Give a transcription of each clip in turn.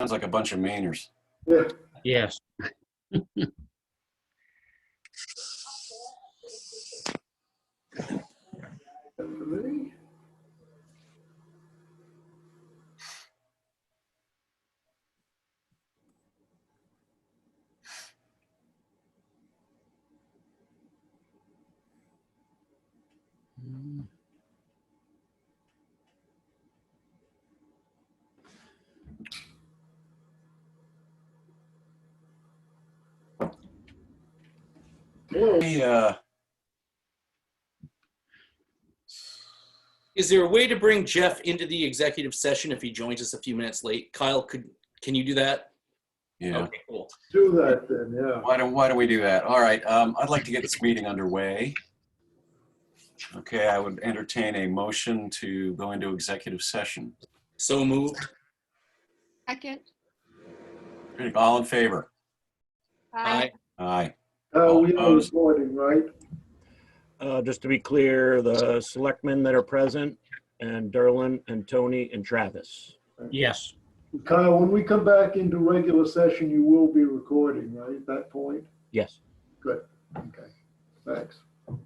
Sounds like a bunch of Mainers. Yeah. Yes. Everybody? Hello. Hey, Is there a way to bring Jeff into the executive session if he joins us a few minutes late? Kyle, can you do that? yeah. Okay, cool. Do that then, yeah. Why don't we do that? All right. I'd like to get this meeting underway. Okay, I would entertain a motion to go into executive session. So moved. Second. All in favor? Aye. Aye. We are Opposed? recording, right? Just to be clear, the selectmen that are present and Derlin and Tony and Travis. Yes. Kyle, when we come back into regular session, you will be recording, right, at that point? Yes. Good, okay, thanks. All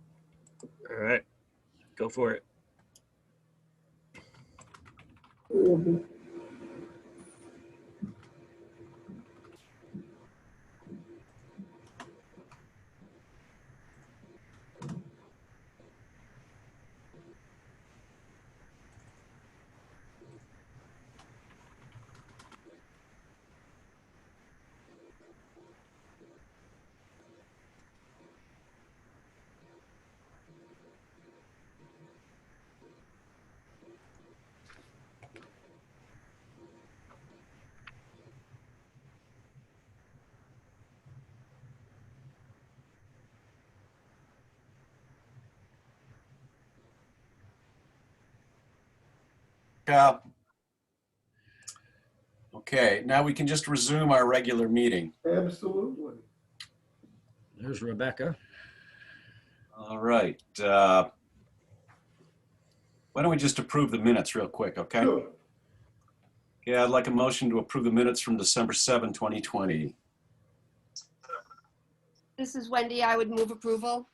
right. Go for it. Okay, now we can just resume our regular meeting. Absolutely. There's Rebecca. All right. Why don't we just approve the minutes real quick, okay? Sure. Yeah, I'd like a motion to approve the minutes from December 7, 2020. This is Wendy. I would move approval.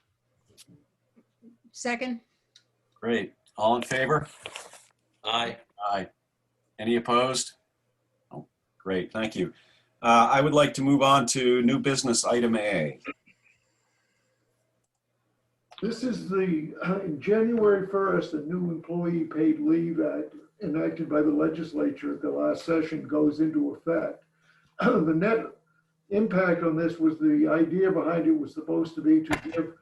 Second. Great. All in favor? Aye. Aye. Any opposed? Oh, great. Thank you. I would like to move on to new business item A. This is the, January 1st, a new employee paid leave act enacted by the legislature at the last session goes into effect. The net impact on this was, the idea behind it was supposed to be to give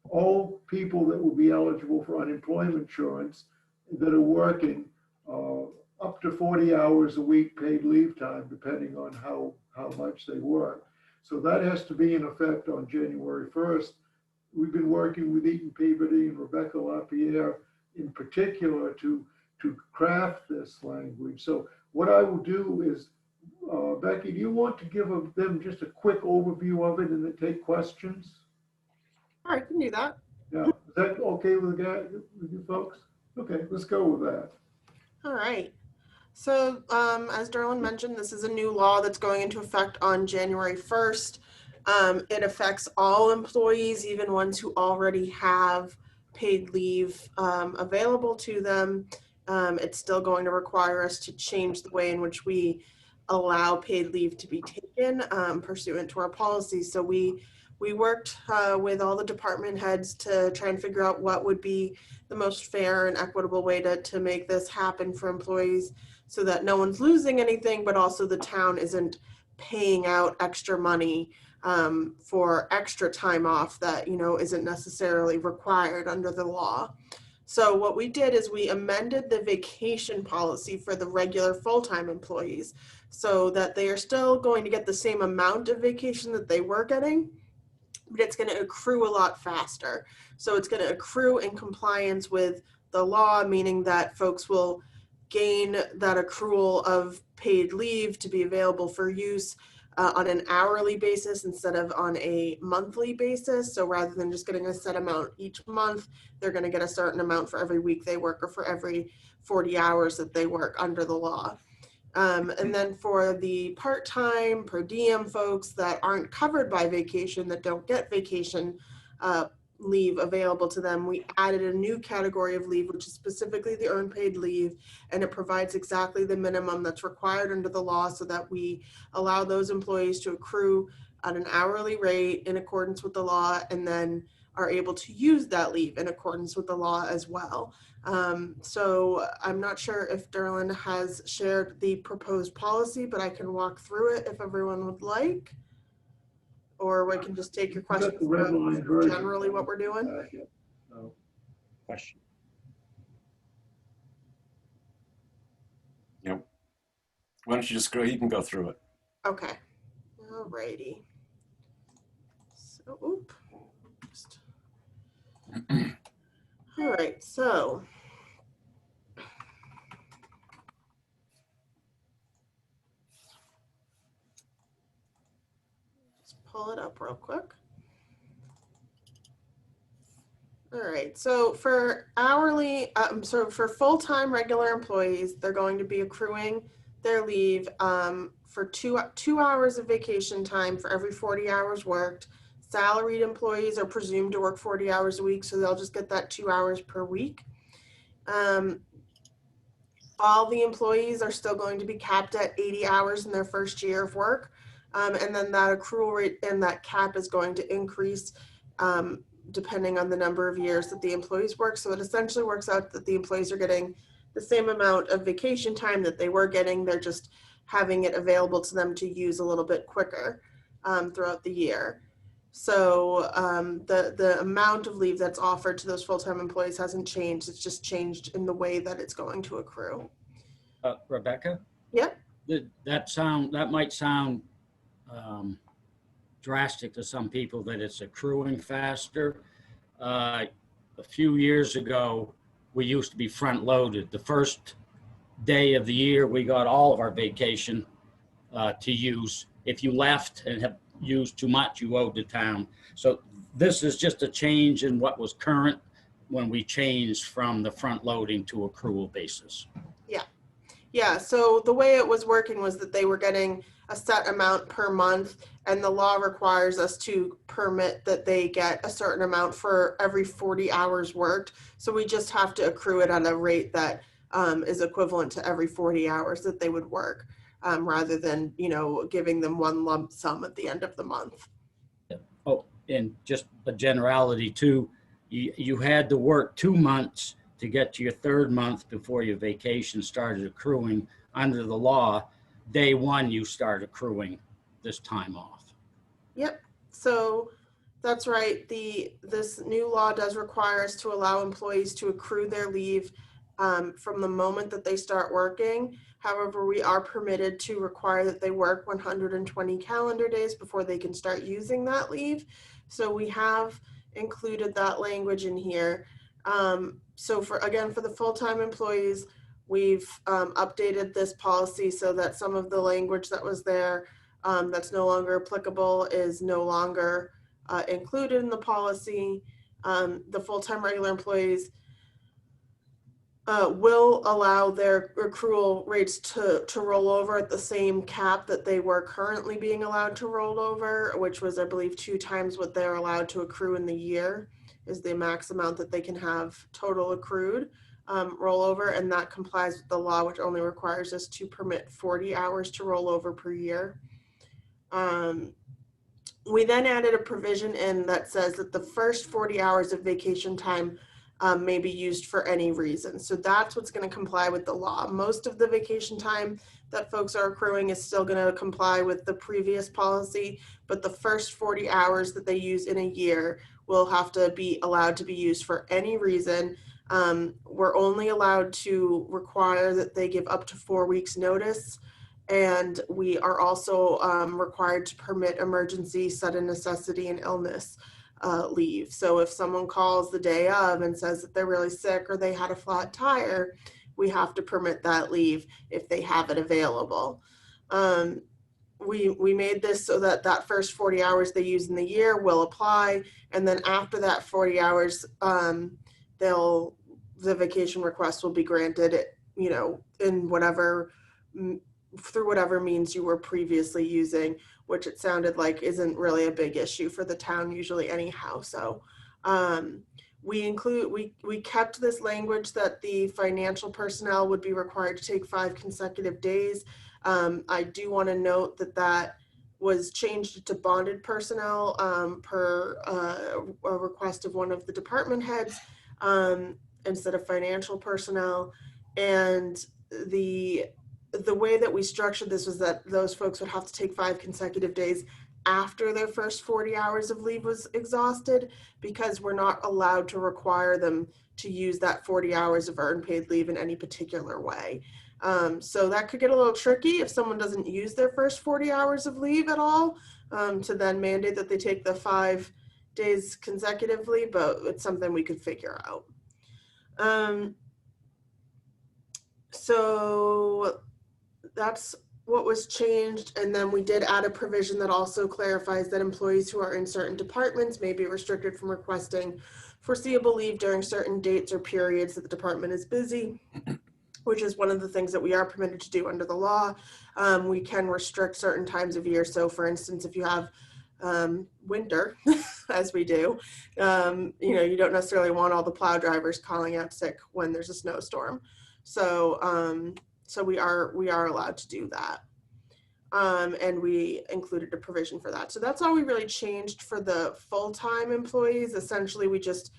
all people that will be eligible for unemployment insurance that are working up to 40 hours a week paid leave time, depending on how much they work. So that has to be in effect on January 1st. We've been working with Eaton Peabody and Rebecca LaPierre in particular to craft this language. So what I will do is, Becky, do you want to give them just a quick overview of it and then take questions? All right, I can do that. Yeah, is that okay with you folks? Okay, let's go with that. All right. So as Derlin mentioned, this is a new law that's going into effect on January 1st. It affects all employees, even ones who already have paid leave available to them. It's still going to require us to change the way in which we allow paid leave to be taken pursuant to our policies. So we worked with all the department heads to try and figure out what would be the most fair and equitable way to make this happen for employees so that no one's losing anything, but also the town isn't paying out extra money for extra time off that, isn't necessarily required under the law. So what we did is we amended the vacation policy for the regular full-time employees so that they are still going to get the same amount of vacation that they were getting, but it's going to accrue a lot faster. So it's going to accrue in compliance with the law, meaning that folks will gain that accrual of paid leave to be available for use on an hourly basis instead of on a monthly basis. So rather than just getting a set amount each month, they're going to get a certain amount for every week they work or for every 40 hours that they work under the law. And then for the part-time per diem folks that aren't covered by vacation, that don't get vacation leave available to them, we added a new category of leave, which is specifically the earned paid leave, and it provides exactly the minimum that's required under the law so that we allow those employees to accrue at an hourly rate in accordance with the law, and then are able to use that leave in accordance with the law as well. So I'm not sure if Derlin has shared the proposed policy, but I can walk through it if everyone would like. Or we can just take your Got questions the red about line version. generally what we're doing. So, Question. Yep. Why don't you just go, you can go through it. Okay. Alrighty. So, oop. Just- All right, so. Just pull it up real quick. All right, so for hourly, so for full-time regular employees, they're going to be accruing their leave for two hours of vacation time for every 40 hours worked. Salaried employees are presumed to work 40 hours a week, so they'll just get that 2 hours per week. All the employees are still going to be capped at 80 hours in their first year of work. And then that accrual rate and that cap is going to increase depending on the number of years that the employees work. So it essentially works out that the employees are getting the same amount of vacation time that they were getting. They're just having it available to them to use a little bit quicker throughout the year. So the amount of leave that's offered to those full-time employees hasn't changed. It's just changed in the way that it's going to accrue. Rebecca? Yep. That might sound drastic to some people, that it's accruing faster. A few years ago, we used to be front loaded. The first day of the year, we got all of our vacation to use. If you left and have used too much, you owed the town. So this is just a change in what was current when we changed from the front loading to accrual basis. Yeah, so the way it was working was that they were getting a set amount per month, and the law requires us to permit that they get a certain amount for every 40 hours worked. So we just have to accrue it at a rate that is equivalent to every 40 hours that they would work, rather than, giving them one lump sum at the end of the month. Oh, and just a generality too, you had to work 2 months to get to your third month before your vacation started accruing. Under the law, day one, you start accruing this time off. Yep. So that's right. This new law does require us to allow employees to accrue their leave from the moment that they start working. However, we are permitted to require that they work 120 calendar days before they can start using that leave. So we have included that language in here. So for the full-time employees, we've updated this policy so that some of the language that was there that's no longer applicable is no longer included in the policy. The full-time regular employees will allow their accrual rates to roll over at the same cap that they were currently being allowed to roll over, which was, I believe, 2 times what they're allowed to accrue in the year is the max amount that they can have total accrued rollover, and that complies with the law, which only requires us to permit 40 hours to roll over per year. We then added a provision in that says that the first 40 hours of vacation time may be used for any reason. So that's what's going to comply with the law. Most of the vacation time that folks are accruing is still going to comply with the previous policy, but the first 40 hours that they use in a year will have to be allowed to be used for any reason. We're only allowed to require that they give up to 4 weeks notice. And we are also required to permit emergency, sudden necessity, and illness leave. So if someone calls the day of and says that they're really sick or they had a flat tire, we have to permit that leave if they have it available. We made this so that that first 40 hours they use in the year will apply. And then after that 40 hours, the vacation request will be granted, in whatever through whatever means you were previously using, which it sounded like isn't really a big issue for the town usually anyhow. So we kept this language that the financial personnel would be required to take 5 consecutive days. I do want to note that that was changed to bonded personnel per a request of one of the department heads instead of financial personnel. And the way that we structured this was that those folks would have to take 5 consecutive days after their first 40 hours of leave was exhausted, because we're not allowed to require them to use that 40 hours of earned paid leave in any particular way. So that could get a little tricky if someone doesn't use their first 40 hours of leave at all, to then mandate that they take the 5 days consecutively, but it's something we could figure out. So that's what was changed. And then we did add a provision that also clarifies that employees who are in certain departments may be restricted from requesting foreseeable leave during certain dates or periods that the department is busy, which is one of the things that we are permitted to do under the law. We can restrict certain times of year. So for instance, if you have winter, as we do, you don't necessarily want all the plow drivers calling out sick when there's a snowstorm. So we are allowed to do that. And we included a provision for that. So that's all we really changed for the full-time employees. Essentially, we just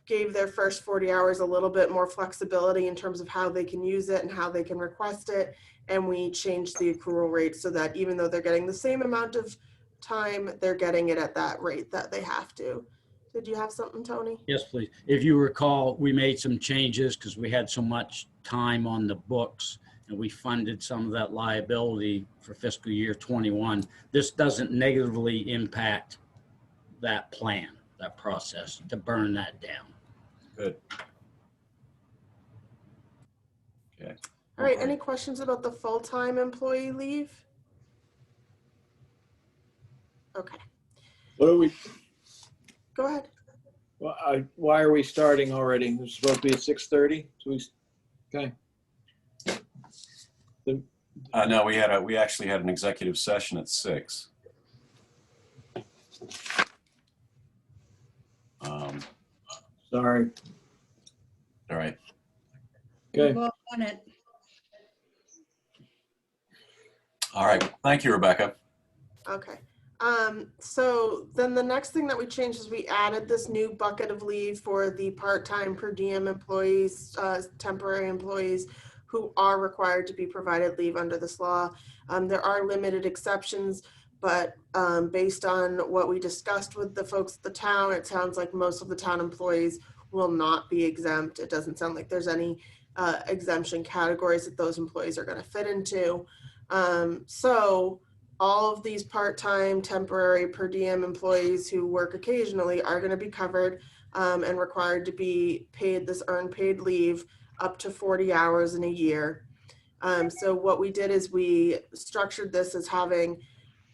gave their first 40 hours a little bit more flexibility in terms of how they can use it and how they can request it. And we changed the accrual rate so that even though they're getting the same amount of time, they're getting it at that rate that they have to. Did you have something, Tony? Yes, please. If you recall, we made some changes because we had so much time on the books and we funded some of that liability for fiscal year 21. This doesn't negatively impact that plan, that process to burn that down. Good. Okay. All right, any questions about the full-time employee leave? Okay, What are we, go ahead. why are we starting already? It was supposed to be at 6:30, so okay. No, we actually had an executive session at 6. Sorry. All right. Okay. Well, on it. All right. Thank you, Rebecca. Okay. So then the next thing that we changed is we added this new bucket of leave for the part-time per diem employees, temporary employees who are required to be provided leave under this law. There are limited exceptions, but based on what we discussed with the folks at the town, it sounds like most of the town employees will not be exempt. It doesn't sound like there's any exemption categories that those employees are going to fit into. So all of these part-time, temporary, per diem employees who work occasionally are going to be covered and required to be paid this earned paid leave up to 40 hours in a year. So what we did is we structured this as having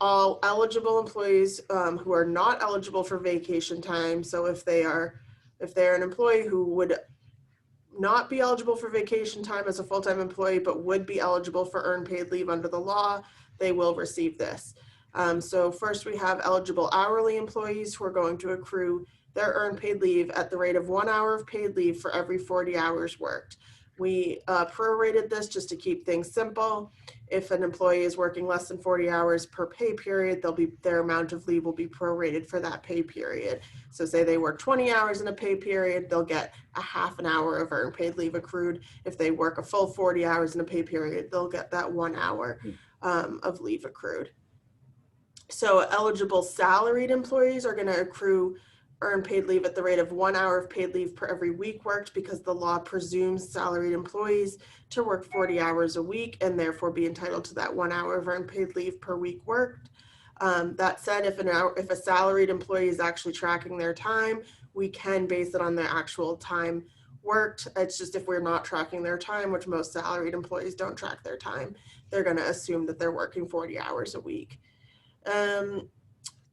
all eligible employees who are not eligible for vacation time. So if they're an employee who would not be eligible for vacation time as a full-time employee, but would be eligible for earned paid leave under the law, they will receive this. So first we have eligible hourly employees who are going to accrue their earned paid leave at the rate of 1 hour of paid leave for every 40 hours worked. We prorated this just to keep things simple. If an employee is working less than 40 hours per pay period, their amount of leave will be prorated for that pay period. So say they work 20 hours in a pay period, they'll get a half an hour of earned paid leave accrued. If they work a full 40 hours in a pay period, they'll get that 1 hour of leave accrued. So eligible salaried employees are going to accrue earned paid leave at the rate of 1 hour of paid leave per every week worked, because the law presumes salaried employees to work 40 hours a week and therefore be entitled to that 1 hour of earned paid leave per week worked. That said, if a salaried employee is actually tracking their time, we can base it on their actual time worked. It's just if we're not tracking their time, which most salaried employees don't track their time, they're going to assume that they're working 40 hours a week.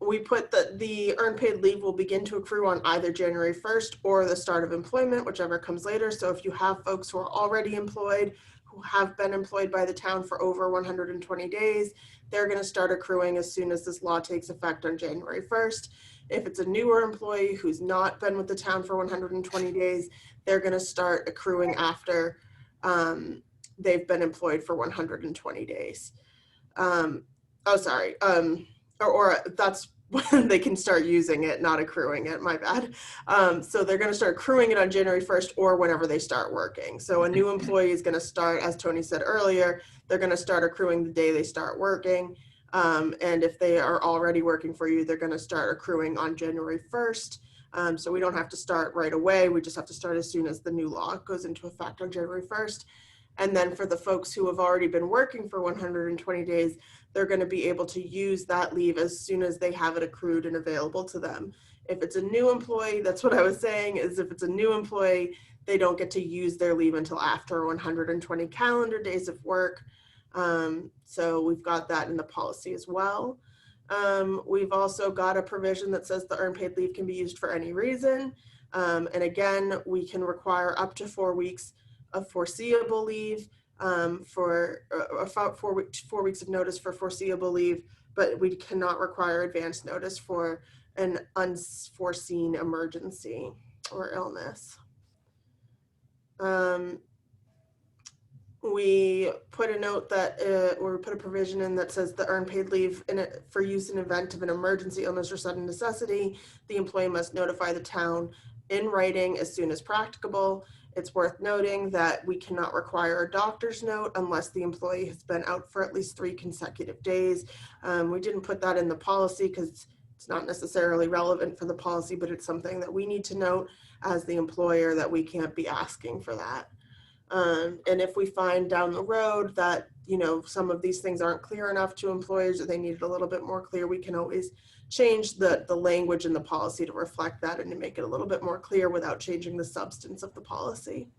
We put that the earned paid leave will begin to accrue on either January 1st or the start of employment, whichever comes later. So if you have folks who are already employed, who who have been employed by the town for over 120 days, they're going to start accruing as soon as this law takes effect on January 1st. If it's a newer employee who's not been with the town for 120 days, they're going to start accruing after they've been employed for 120 days. Or that's when they can start using it, not accruing it, my bad. So they're going to start accruing it on January 1st or whenever they start working. So a new employee is going to start, as Tony said earlier, they're going to start accruing the day they start working. And if they are already working for you, they're going to start accruing on January 1st. So we don't have to start right away. We just have to start as soon as the new law goes into effect on January 1st. And then for the folks who have already been working for 120 days, they're going to be able to use that leave as soon as they have it accrued and available to them. If it's a new employee, that's what I was saying, is if it's a new employee, they don't get to use their leave until after 120 calendar days of work. So we've got that in the policy as well. We've also got a provision that says the earned paid leave can be used for any reason. And again, we can require up to 4 weeks of foreseeable leave for 4 weeks of notice for foreseeable leave, but we cannot require advance notice for an unforeseen emergency or illness. We put a note that, or we put a provision in that says the earned paid leave for use in event of an emergency, illness, or sudden necessity, the employee must notify the town in writing as soon as practicable. It's worth noting that we cannot require a doctor's note unless the employee has been out for at least 3 consecutive days. We didn't put that in the policy because it's not necessarily relevant for the policy, but it's something that we need to note as the employer that we can't be asking for that. And if we find down the road that, you know, some of these things aren't clear enough to employers or they need it a little bit more clear, we can always change the language in the policy to reflect that and to make it a little bit more clear without changing the substance of the policy.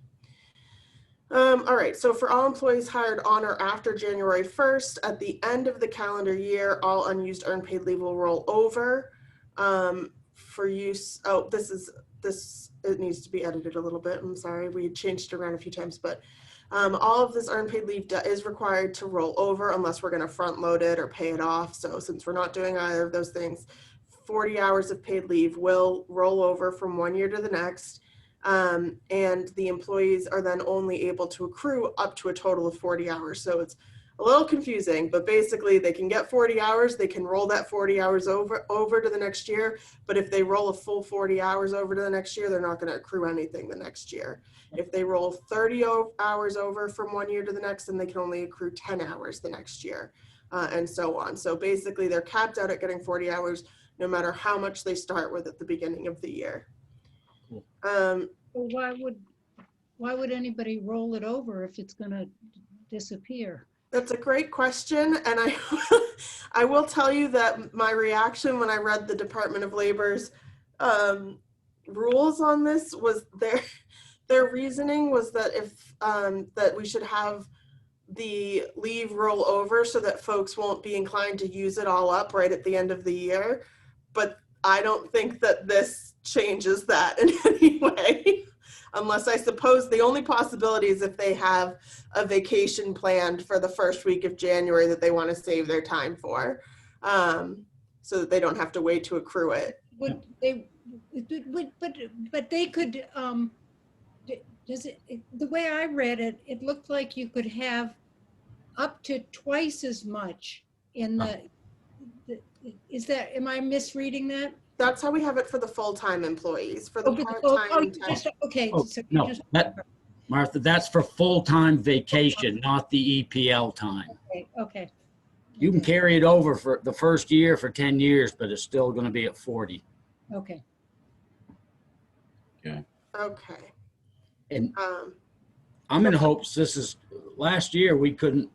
All right, so for all employees hired on or after January 1st, at the end of the calendar year, all unused earned paid leave will roll over for use. Oh, it needs to be edited a little bit. I'm sorry, we changed it around a few times, but all of this earned paid leave is required to roll over unless we're going to front load it or pay it off. So since we're not doing either of those things, 40 hours of paid leave will roll over from 1 year to the next. And the employees are then only able to accrue up to a total of 40 hours. So it's a little confusing, but basically they can get 40 hours, they can roll that 40 hours over to the next year. But if they roll a full 40 hours over to the next year, they're not going to accrue anything the next year. If they roll 30 hours over from 1 year to the next, then they can only accrue 10 hours the next year, and so on. So basically they're capped out at getting 40 hours no matter how much they start with at the beginning of the year. Cool. Well, why would anybody roll it over if it's going to disappear? That's a great question, and I will tell you that my reaction when I read the Department of Labor's rules on this was their reasoning was that if that we should have the leave roll over so that folks won't be inclined to use it all up right at the end of the year. But I don't think that this changes that in any way. Unless I suppose the only possibility is if they have a vacation planned for the first week of January that they want to save their time for, so that they don't have to wait to accrue it. Would they? But they could. The way I read it, it looked like you could have up to twice as much in the. Is that? Am I misreading that? That's how we have it for the full-time employees. For the part-time, okay. Oh, So no, Martha, that's for full-time vacation, not the EPL time. Okay. You can carry it over for the first year for 10 years, but it's still going to be at 40. Okay. okay. And I'm in hopes this is, last year we couldn't,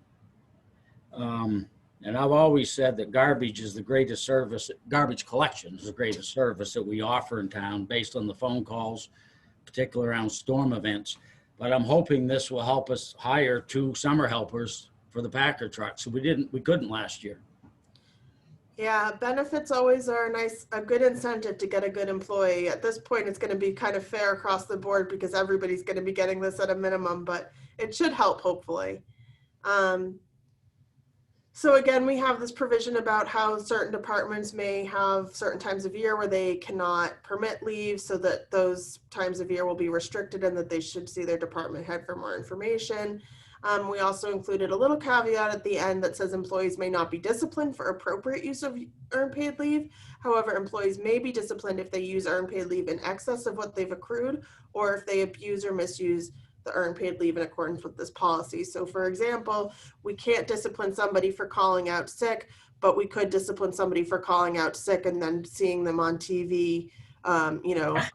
and I've always said that garbage is the greatest service, garbage collection is the greatest service that we offer in town based on the phone calls, particularly around storm events. But I'm hoping this will help us hire 2 summer helpers for the Packer trucks. We couldn't last year. Yeah, benefits always are a good incentive to get a good employee. At this point, it's going to be kind of fair across the board because everybody's going to be getting this at a minimum, but it should help, hopefully. So again, we have this provision about how certain departments may have certain times of year where they cannot permit leave, so that those times of year will be restricted and that they should see their department head for more information. We also included a little caveat at the end that says employees may not be disciplined for appropriate use of earned paid leave. However, employees may be disciplined if they use earned paid leave in excess of what they've accrued, or if they abuse or misuse the earned paid leave in accordance with this policy. So for example, we can't discipline somebody for calling out sick, but we could discipline somebody for calling out sick and then seeing them on TV,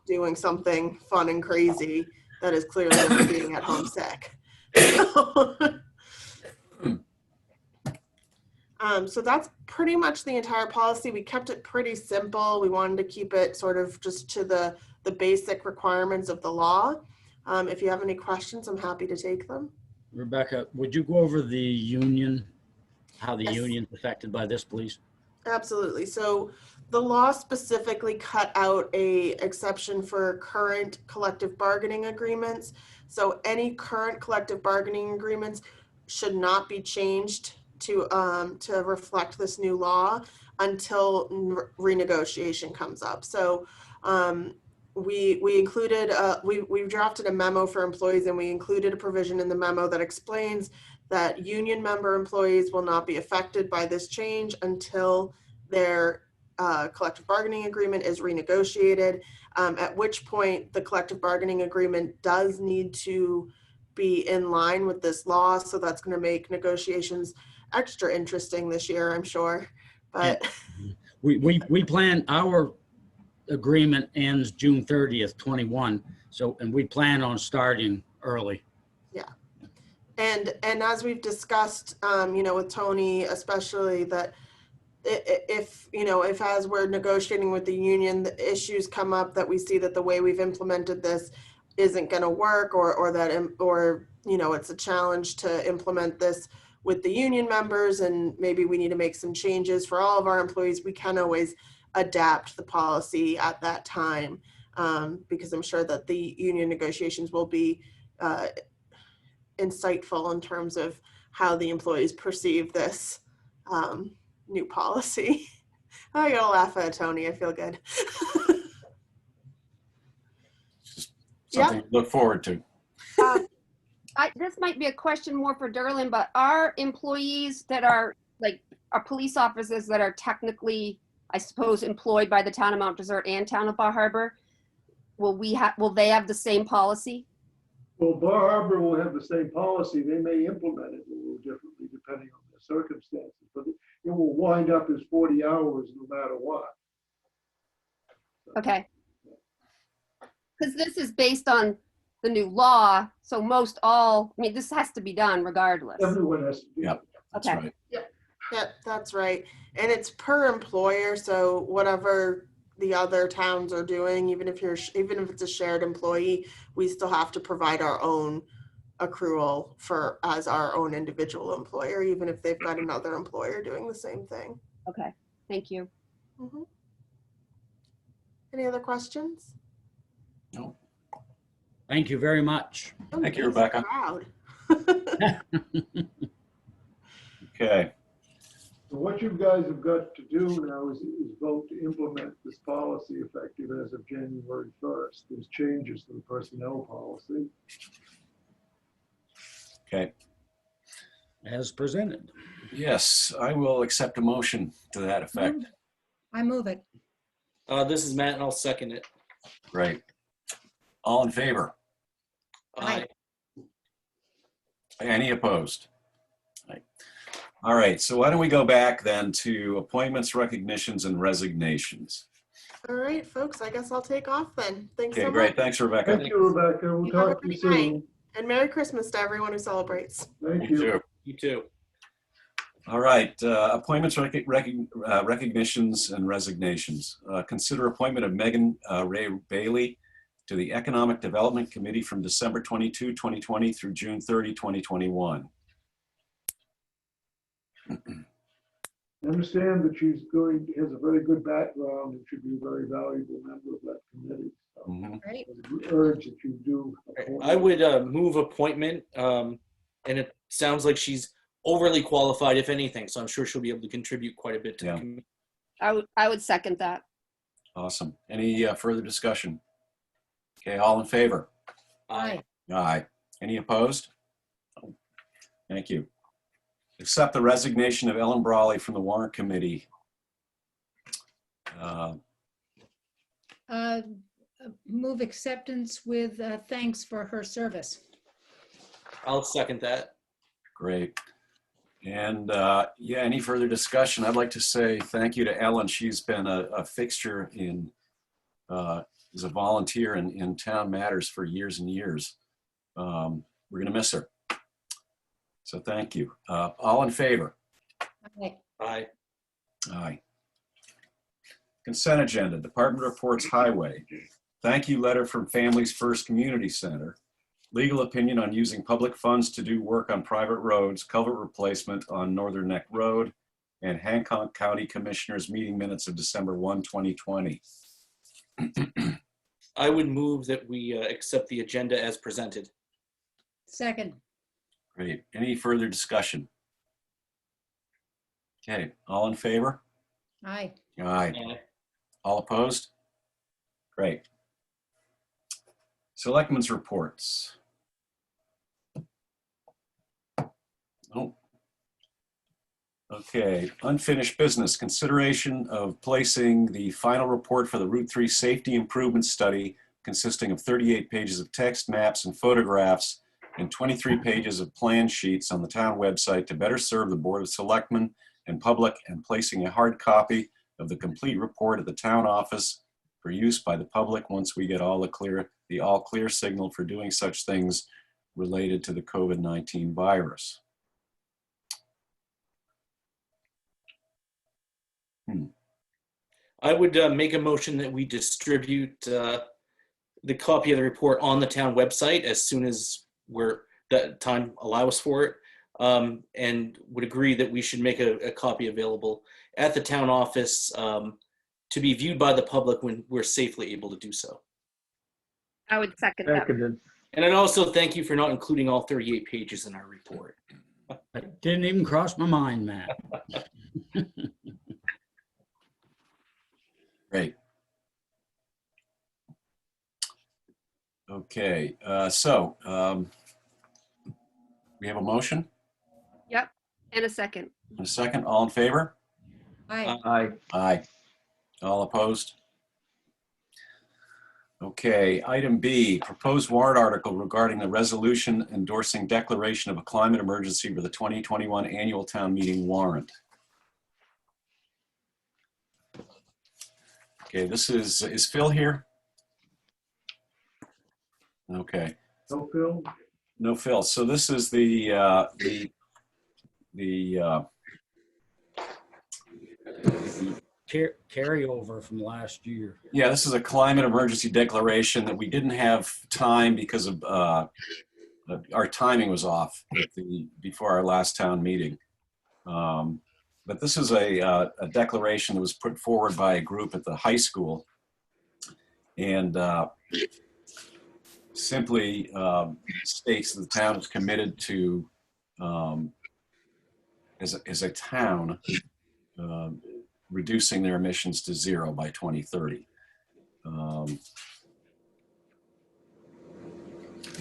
doing something fun and crazy that is clearly them being at home sick. So that's pretty much the entire policy. We kept it pretty simple. We wanted to keep it sort of just to the basic requirements of the law. If you have any questions, I'm happy to take them. Rebecca, would you go over the union, how the Yes. union's affected by this, please? Absolutely. So the law specifically cut out a exception for current collective bargaining agreements. So any current collective bargaining agreements should not be changed to reflect this new law until renegotiation comes up. So we included we drafted a memo for employees, and we included a provision in the memo that explains that union member employees will not be affected by this change until their collective bargaining agreement is renegotiated, at which point the collective bargaining agreement does need to be in line with this law. So that's going to make negotiations extra interesting this year, I'm sure. But We plan, our agreement ends June 30th, 21. So, and we plan on starting early. And as we've discussed, with Tony, especially, that if as we're negotiating with the union, the issues come up that we see that the way we've implemented this isn't going to work, or it's a challenge to implement this with the union members, and maybe we need to make some changes for all of our employees, we can always adapt the policy at that time, because I'm sure that the union negotiations will be insightful in terms of how the employees perceive this new policy. I gotta laugh at Tony. I feel good. Just something to look forward to. This might be a question more for Derlin, but are employees that are police officers that are technically, I suppose, employed by the town of Mount Desert and town of Bar Harbor, will they have the same policy? Well, Bar Harbor will have the same policy. They may implement it a little differently depending on the circumstances, but it will wind up as 40 hours no matter what. Okay. Because this is based on the new law, so this has to be done regardless. Everyone has to do Yep. it. That's Okay. right. Yeah, that's right. And it's per employer, so whatever the other towns are doing, even if it's a shared employee, we still have to provide our own accrual as our own individual employer, even if they've got another employer doing the same thing. Okay, thank you. Mhm. Any other questions? No. Thank you very much. Thank you, Thanks, Rebecca. crowd. Okay. So what you guys have got to do now is vote to implement this policy effective as of January 1st. There's changes to the personnel policy. Okay. As presented. Yes, I will accept a motion to that effect. I move it. This is Matt, and I'll second it. Right. All in favor? Aye. Any opposed? Right. All right, so why don't we go back then to appointments, recognitions, and resignations. All right, folks, I guess I'll take off then. Thanks so Okay, much. great. Thanks, Rebecca. Thank you, Rebecca. We'll You have a talk to you great night. soon. And Merry Christmas to everyone who celebrates. Thank You you. too. You too. All right, appointments, recognitions, and resignations. Consider appointment of Megan Ray Bailey to the Economic Development Committee from December 22, 2020 through June 30, 2021. I understand that has a very good background and should be a very valuable member of that committee. So Mhm. Right? I would urge that you do. I would move appointment, and it sounds like she's overly qualified, if anything, so I'm sure she'll be able to contribute quite a bit to the Yeah. community. I would second that. Awesome. Any further discussion? Okay, all in favor? Aye. Aye. Any opposed? Thank you. Accept the resignation of Ellen Brawley from the Warrant Committee. Move acceptance with thanks for her service. I'll second that. Great. And yeah, any further discussion? I'd like to say thank you to Ellen. She's been a fixture as a volunteer in town matters for years and years. We're going to miss her. So thank you. All in favor? Aye. Aye. Aye. Consent agenda, Department reports highway. Thank you letter from Families First Community Center. Legal opinion on using public funds to do work on private roads, culvert replacement on Northern Neck Road, and Hancock County Commissioners meeting minutes of December 1, 2020. I would move that we accept the agenda as presented. Second. Great. Any further discussion? Okay, all in favor? Aye. Aye. Aye. All opposed? Great. Selectmen's reports. Oh. Okay, unfinished business. Consideration of placing the final report for the Route 3 Safety Improvement Study consisting of 38 pages of text, maps, and photographs and 23 pages of plan sheets on the town website to better serve the Board of Selectmen and public, and placing a hard copy of the complete report at the town office for use by the public once we get all clear signal for doing such things related to the COVID-19 virus. I would make a motion that we distribute the copy of the report on the town website as soon as that time allows for it, and would agree that we should make a copy available at the town office to be viewed by the public when we're safely able to do so. I would second that. Seconded. And I'd also thank you for not including all 38 pages in our report. That didn't even cross my mind, Matt. Great. Okay, we have a motion Yep, and a second. and a second. All in favor? Aye. Aye. Aye. All opposed? Okay, item B, proposed warrant article regarding the resolution endorsing declaration of a climate emergency for the 2021 annual town meeting warrant. Okay, this is Phil here? Okay, No, Phil? no Phil. So this is the Carryover from last year. yeah, this is a climate emergency declaration that we didn't have time because of our timing was off before our last town meeting. But this is a declaration that was put forward by a group at the high school, and simply states that the town is committed to, as a town, reducing their emissions to zero by 2030. And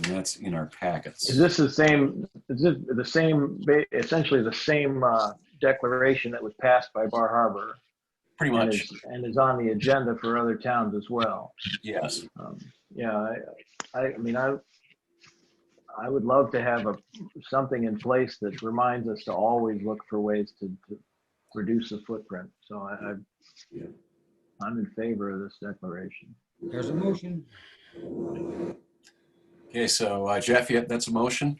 that's in our packets. Is this the same, essentially the same declaration that was passed by Bar Harbor? Pretty much, And is on the agenda for other towns as well. yes. Yeah, I mean, I would love to have something in place that reminds us to always look for ways to reduce the footprint. So I'm in favor of this declaration. There's a motion. Okay, so Jeff, that's a motion.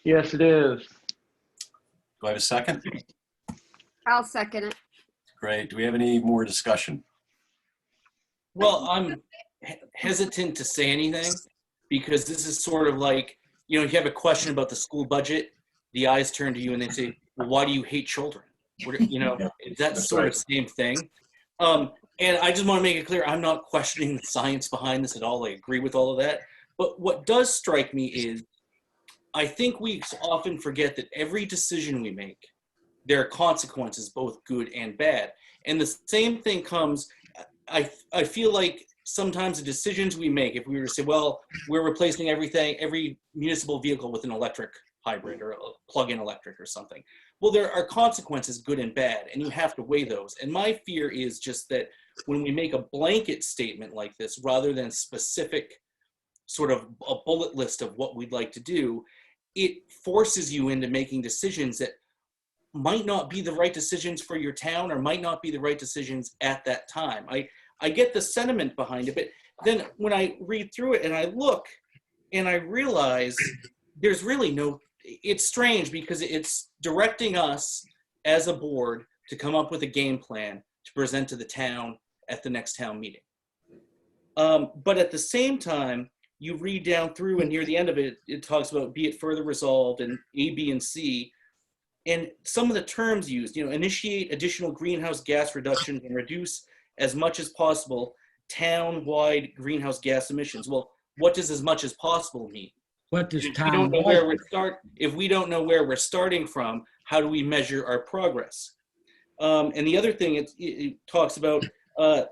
Yes, it is. Do I have a second? I'll second it. Great. Do we have any more discussion? Well, I'm hesitant to say anything because this is sort of like, if you have a question about the school budget, the eyes turn to you and they say, well, why do you hate children? Yeah, that's that's sort right. of same thing. And I just want to make it clear, I'm not questioning the science behind this at all. I agree with all of that. But what does strike me is I think we often forget that every decision we make, there are consequences, both good and bad. And the same thing comes, I feel like sometimes the decisions we make, if we were to say, well, we're replacing every municipal vehicle with an electric hybrid or a plug-in electric or something. Well, there are consequences, good and bad, and you have to weigh those. And my fear is just that when we make a blanket statement like this, rather than specific sort of a bullet list of what we'd like to do, it forces you into making decisions that might not be the right decisions for your town or might not be the right decisions at that time. I get the sentiment behind it, but then when I read through it and I look and I realize there's really it's strange because it's directing us as a board to come up with a game plan to present to the town at the next town meeting. But at the same time, you read down through and near the end of it, it talks about be it further resolved and A, B, and C. And some of the terms used, initiate additional greenhouse gas reductions and reduce as much as possible town-wide greenhouse gas emissions. Well, what does as much as possible mean? What does If we don't know town? if we don't know where we're starting from, how do we measure our progress? And the other thing it talks about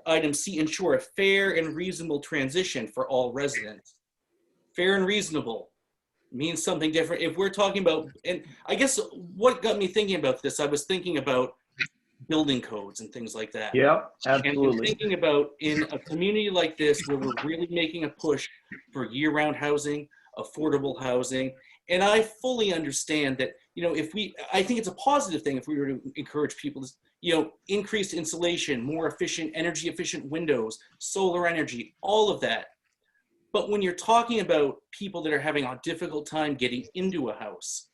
item C, ensure a fair and reasonable transition for all residents. Fair and reasonable means something different. If we're talking about, and I guess what got me thinking about this, I was thinking about building codes and things like that. Yep, And absolutely. thinking about in a community like this where we're really making a push for year-round housing, affordable housing, and I fully understand that, I think it's a positive thing if we were to encourage people to, increased insulation, more efficient, energy efficient windows, solar energy, all of that. But when you're talking about people that are having a difficult time getting into a house,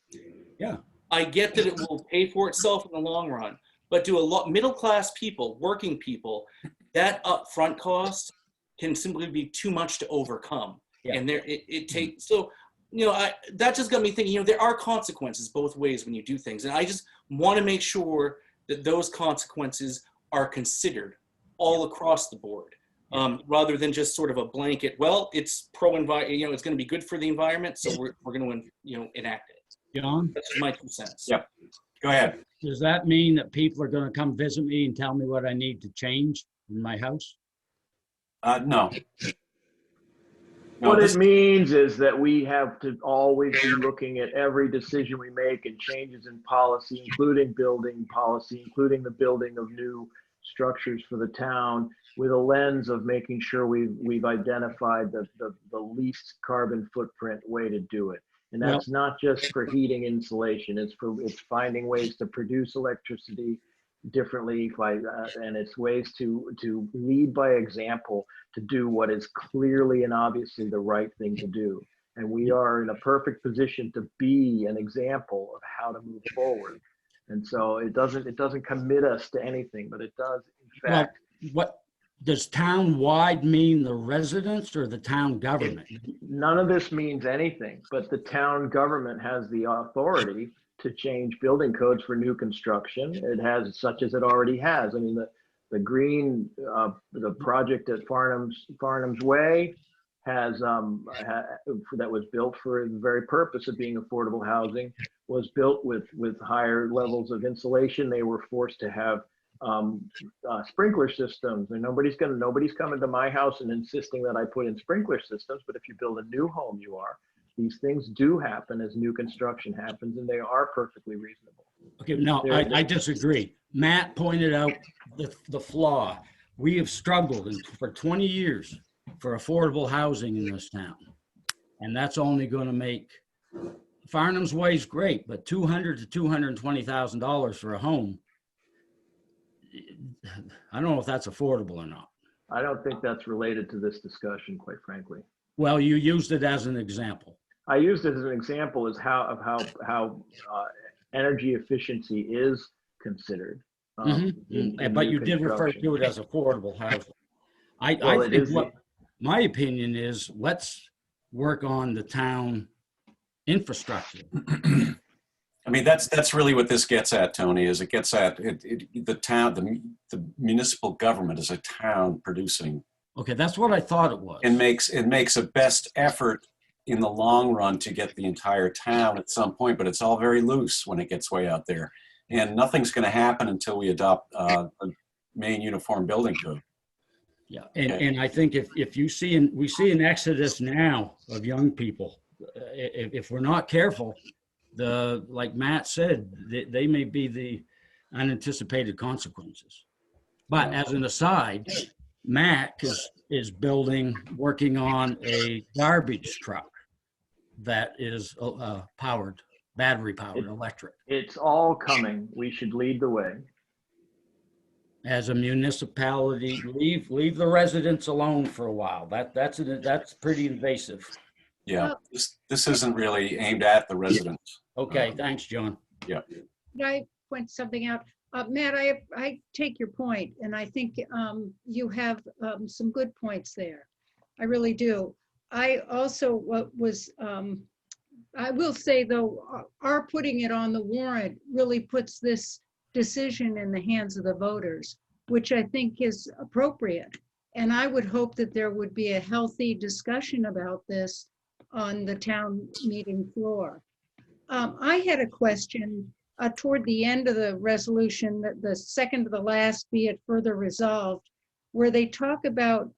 Yeah. I get that it will pay for itself in the long run, but to a lot middle-class people, working people, that upfront cost can simply be too much to overcome. Yeah. And it takes, so, that just got me thinking, there are consequences both ways when you do things. And I just want to make sure that those consequences are considered all across the board. Rather than just sort of a blanket, well, it's pro-environment, it's going to be good for the environment, so we're going to, enact it. John, That's my 2 cents. Yep. Go ahead. does that mean that people are going to come visit me and tell me what I need to change in my house? No. No, What this- it means is that we have to always be looking at every decision we make and changes in policy, including building policy, including the building of new structures for the town, with a lens of making sure we've identified the least carbon footprint way to do it. And that's not just for heating insulation, it's finding ways to produce electricity differently, and it's ways to lead by example, to do what is clearly and obviously the right thing to do. And we are in a perfect position to be an example of how to move forward. And so it doesn't commit us to anything, but it does, in fact. Well, what does town-wide mean, the residents or the town government? None of this means anything, but the town government has the authority to change building codes for new construction. It has, such as it already has. I mean, the green, the project at Farnham's Way has, that was built for the very purpose of being affordable housing, was built with higher levels of insulation. They were forced to have sprinkler systems, and nobody's coming to my house and insisting that I put in sprinkler systems. But if you build a new home, these things do happen as new construction happens, and they are perfectly reasonable. Okay, no, I disagree. Matt pointed out the flaw. We have struggled for 20 years for affordable housing in this town. And that's only going to make, Farnham's Way is great, but $200,000 to $220,000 for a home, I don't know if that's affordable or not. I don't think that's related to this discussion, quite frankly. Well, you used it as an example. I used it as an example as how energy efficiency is considered. in But new you did refer construction. to it as affordable housing. I Well, it think is what my opinion is, let's work on the town infrastructure. I mean, that's really what this gets at, Tony, is it gets at the town, the municipal government as a town producing. Okay, that's what I thought it was. It makes a best effort in the long run to get the entire town at some point, but it's all very loose when it gets way out there. And nothing's going to happen until we adopt a Maine Uniform Building Code. Yeah, and, Okay. and I think if we see an exodus now of young people, if we're not careful, like Matt said, they may be the unanticipated consequences. But as an aside, Matt is working on a garbage truck that is battery powered, electric. It's all coming. We should lead the way. As a municipality, leave the residents alone for a while. That's pretty invasive. Yeah, this isn't really aimed at the residents. Okay, thanks, John. Yeah. Could I point something out? Matt, I take your point, and I think you have some good points there. I really do. I also I will say, though, our putting it on the warrant really puts this decision in the hands of the voters, which I think is appropriate. And I would hope that there would be a healthy discussion about this on the town meeting floor. I had a question toward the end of the resolution, the second to the last, be it further resolved, where they talk about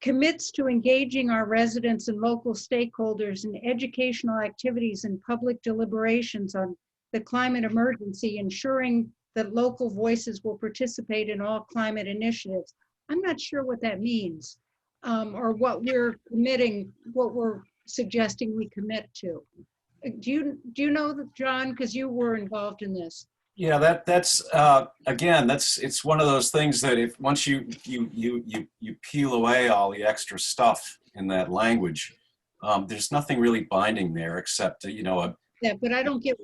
commits to engaging our residents and local stakeholders in educational activities and public deliberations on the climate emergency, ensuring that local voices will participate in all climate initiatives. I'm not sure what that means, or what we're committing, what we're suggesting we commit to. Do you know that, John, because you were involved in this? Yeah, that's again, it's one of those things that if once you peel away all the extra stuff in that language, there's nothing really binding there except Yeah, but I don't get,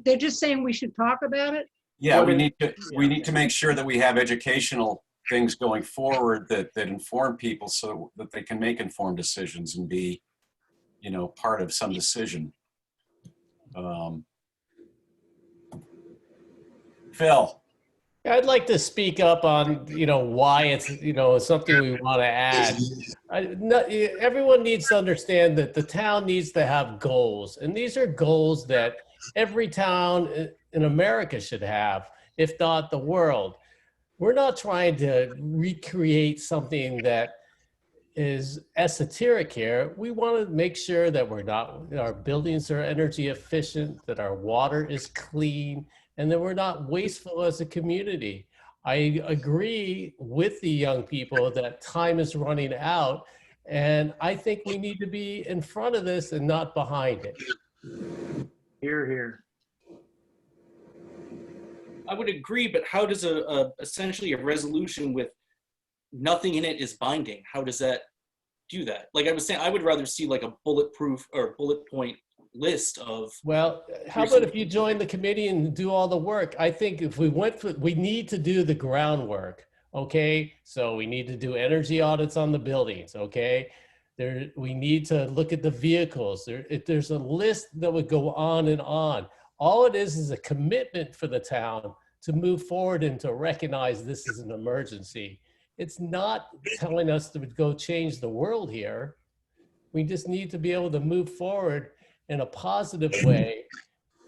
they're just saying we should talk about it? yeah, we need to make sure that we have educational things going forward that inform people so that they can make informed decisions and be, part of some decision. Phil. I'd like to speak up on, why it's, something we want to add. Everyone needs to understand that the town needs to have goals. And these are goals that every town in America should have, if not the world. We're not trying to recreate something that is esoteric here. We want to make sure that our buildings are energy efficient, that our water is clean, and that we're not wasteful as a community. I agree with the young people that time is running out, and I think we need to be in front of this and not behind it. Hear, hear. I would agree, but how does essentially a resolution with nothing in it is binding, how does that do that? Like I was saying, I would rather see like a bulletproof or bullet point list of. Well, how about if you join the committee and do all the work? I think if we need to do the groundwork, okay? So we need to do energy audits on the buildings, okay? We need to look at the vehicles. There's a list that would go on and on. All it is a commitment for the town to move forward and to recognize this is an emergency. It's not telling us to go change the world here. We just need to be able to move forward in a positive way.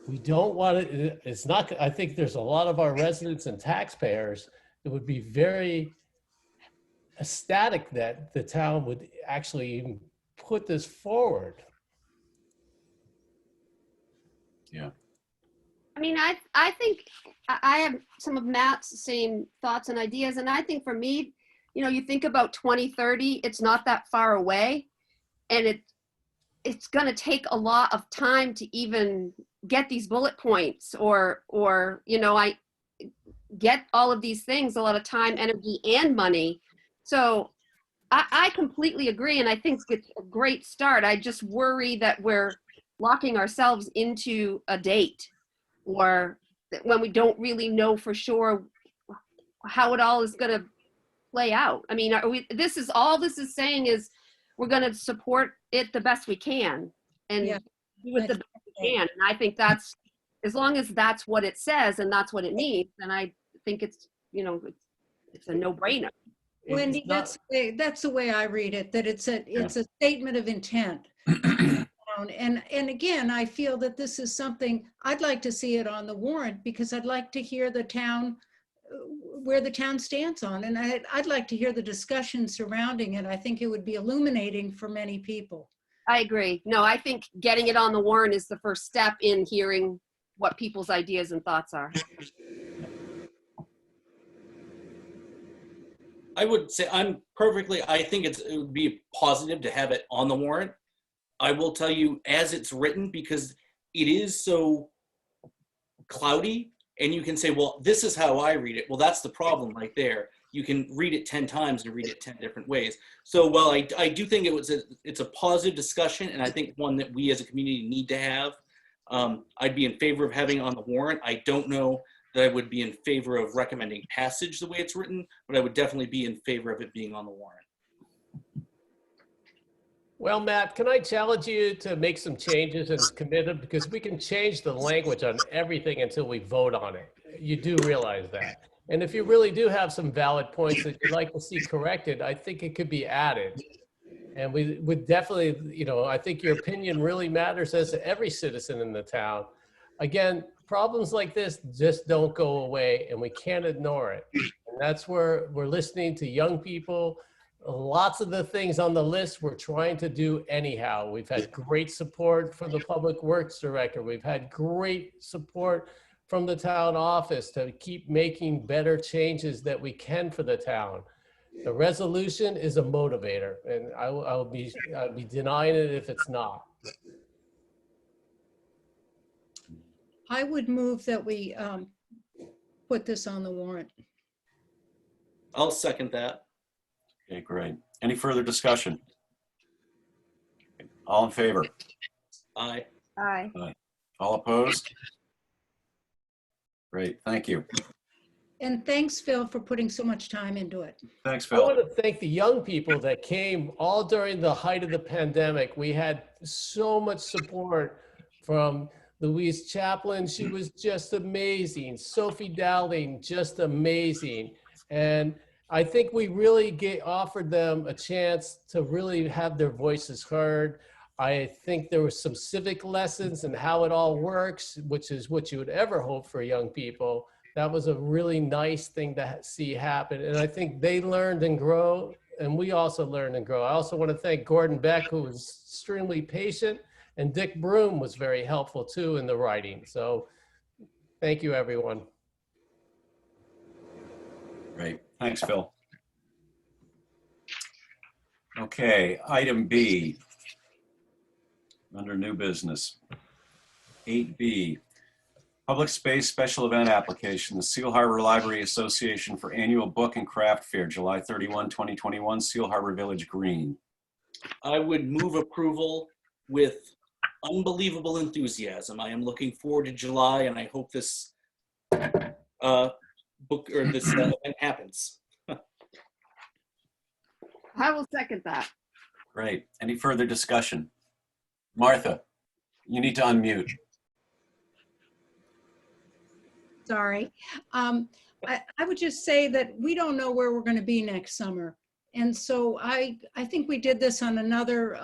We don't want it, it's not, I think there's a lot of our residents and taxpayers that would be very ecstatic that the town would actually even put this forward. Yeah. I mean, I think I have some of Matt's same thoughts and ideas. And I think for me, you think about 2030, it's not that far away. And it's going to take a lot of time to even get these bullet points or I get all of these things, a lot of time, energy, and money. So I completely agree. And I think it's a great start. I just worry that we're locking ourselves into a date or when we don't really know for sure how it all is going to play out. I mean, this is saying is we're going to support it the best we can and do it the best we can. And I think that's as long as that's what it says and that's what it needs, then I think it's, you know, it's a no-brainer. Wendy, It's not- that's the way I read it, that it's a statement of intent. And again, I feel that this is something, I'd like to see it on the warrant because I'd like to hear the town, where the town stands on, and I'd like to hear the discussion surrounding it. I think it would be illuminating for many people. I agree. No, I think getting it on the warrant is the first step in hearing what people's ideas and thoughts are. I would say I think it would be positive to have it on the warrant. I will tell you, as it's written, because it is so cloudy, and you can say, well, this is how I read it. Well, that's the problem right there. You can read it 10 times and read it 10 different ways. So while I do think it's a positive discussion, and I think one that we as a community need to have, I'd be in favor of having it on the warrant. I don't know that I would be in favor of recommending passage the way it's written, but I would definitely be in favor of it being on the warrant. Well, Matt, can I challenge you to make some changes and commit them? Because we can change the language on everything until we vote on it. You do realize that. And if you really do have some valid points that you'd like to see corrected, I think it could be added. And we would definitely, you know, I think your opinion really matters as to every citizen in the town. Again, problems like this just don't go away and we can't ignore it. And that's where we're listening to young people. Lots of the things on the list we're trying to do anyhow. We've had great support from the Public Works Director. We've had great support from the town office to keep making better changes that we can for the town. The resolution is a motivator, and I'll be denying it if it's not. I would move that we put this on the warrant. I'll second that. Okay, great. Any further discussion? All in favor? Aye. Aye. All opposed? Great, thank you. And thanks, Phil, for putting so much time into it. Thanks, I Phil. want to thank the young people that came all during the height of the pandemic. We had so much support from Louise Chaplin. She was just amazing. Sophie Dowling, just amazing. And I think we really offered them a chance to really have their voices heard. I think there was some civic lessons and how it all works, which is what you would ever hope for young people. That was a really nice thing to see happen. And I think they learned and grow, and we also learned and grow. I also want to thank Gordon Beck, who was extremely patient, and Dick Broom was very helpful too in the writing. So thank you, everyone. Great, thanks, Phil. Okay, item B, under new business. 8B, Public Space Special Event Application, the Seal Harbor Library Association for Annual Book and Craft Fair, July 31, 2021, Seal Harbor Village Green. I would move approval with unbelievable enthusiasm. I am looking forward to July, and I hope this event happens. I will second that. Great, any further discussion? Martha, you need to unmute. Sorry. I would just say that we don't know where we're going to be next summer. And so I think we did this on another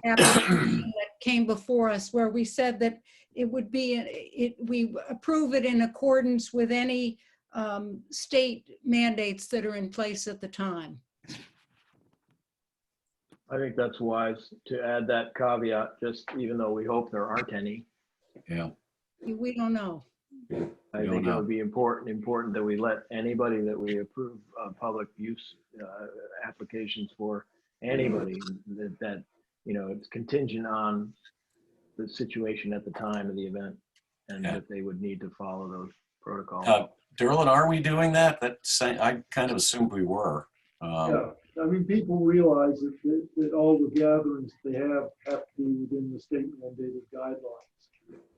application that came before us where we said that it would be, we approve it in accordance with any state mandates that are in place at the time. I think that's wise to add that caveat, just even though we hope there aren't any. Yeah. We don't know. I think it would be important that we let anybody that we approve public use applications for, anybody that you know, it's contingent on the situation at the time of the event, and that they would need to follow those protocols. Derlin, are we doing that? I kind of assumed we were. Yeah, I mean, people realize that all the gatherings they have to be within the state mandated guidelines.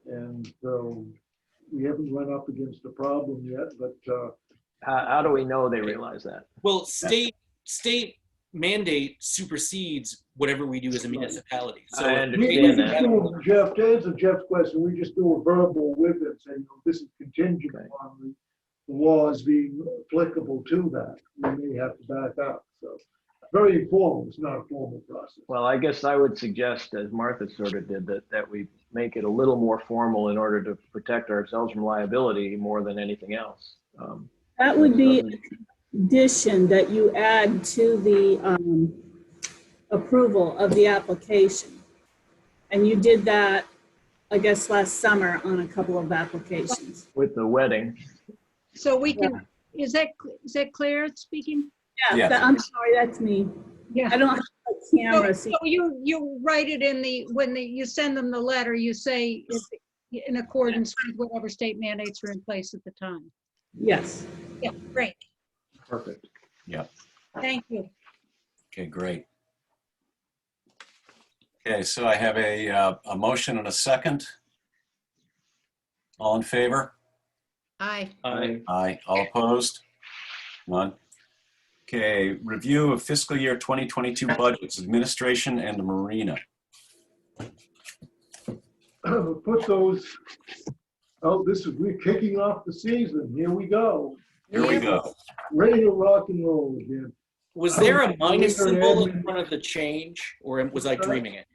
And so we haven't run up against a problem yet, but How do we know they realize that? Well, state mandate supersedes whatever we do as a municipality. So I We understand just that. do, Jeff, to answer Jeff's question, we just do a verbal with them saying, you know, this is contingent Okay. upon the laws being applicable to that. We may have to back up, so. Very informal, it's not a formal process. Well, I guess I would suggest, as Martha sort of did, that we make it a little more formal in order to protect ourselves from liability more than anything else. That would be doesn't- an addition that you add to the approval of the application. And you did that, I guess, last summer on a couple of applications. With the wedding, So we can, is that Claire speaking? Yeah, Yeah. I'm sorry, that's me. Yeah. I don't have a camera. So you write it in when you send them the letter, you say it's in accordance with whatever state mandates are in place at the time. Yes. Yeah, great. perfect. Thank you. Okay, great. Okay, so I have a motion and a second. All in favor? Aye. Aye. All opposed? None. Okay, review of fiscal year 2022 budgets, administration and the marina. Put those, oh, we're kicking off the season. Here we go. Here we go. Ready to rock and roll again. was there a minus symbol in front of the change, or was I dreaming it?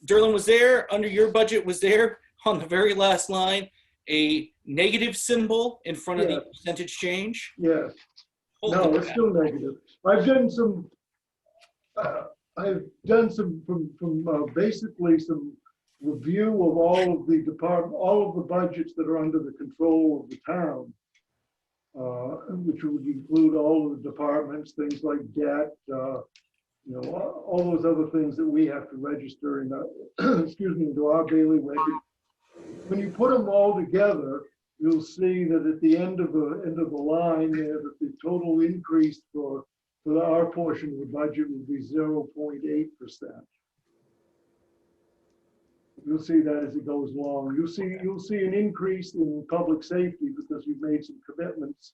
Derlin, was there, under your budget, was there on the very last line, a negative symbol in front of the percentage change? Yes. Holy No, it's crap. still negative. I've done some basically some review of all of the budgets that are under the control of the town, which would include all of the departments, things like debt, you know, all those other things that we have to register in, excuse me, into our bailiwick. When you put them all together, you'll see that at the end of the line there, that the total increase for our portion of the budget would be 0.8%. You'll see that as it goes along. You'll see an increase in public safety because we've made some commitments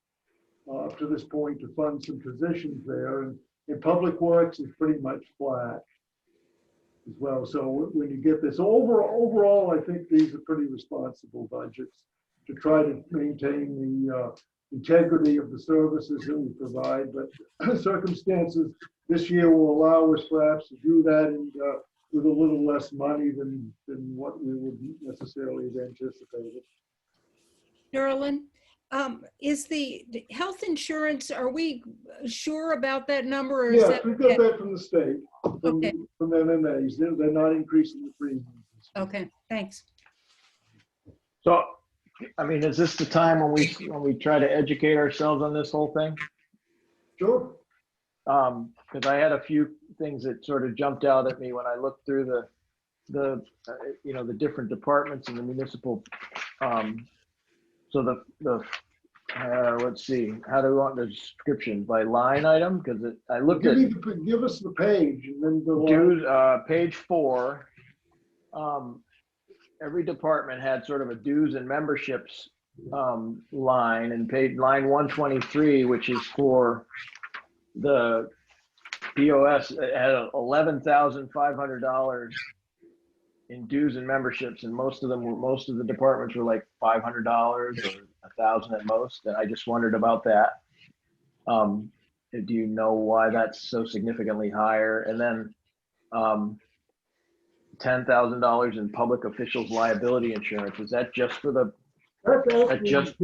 up to this point to fund some positions there, and in public works is pretty much flat as well. So when you get this overall, I think these are pretty responsible budgets to try to maintain the integrity of the services that we provide. But circumstances this year will allow us perhaps to do that, and with a little less money than what we would necessarily have anticipated. Derlin, is the health insurance, are we sure about that number? Or is Yes, that, we got that from the state, Okay. from MMAs. They're not increasing the premiums. Okay, thanks. So, I mean, is this the time when we try to educate ourselves on this whole thing? Sure. Because I had a few things that sort of jumped out at me when I looked through the you know, the different departments in the municipal. So let's see, how do we want the description by line item? Because I looked at Give us the page and then the dues, page 4. Every department had sort of a dues and memberships line, and paid line 123, which is for the BOS, had $11,500 in dues and memberships, and most of the departments were like $500 or $1,000 at most. And I just wondered about that. Do you know why that's so significantly higher? And then $10,000 in public officials liability insurance. Is that just for the? That's actually, Jeff,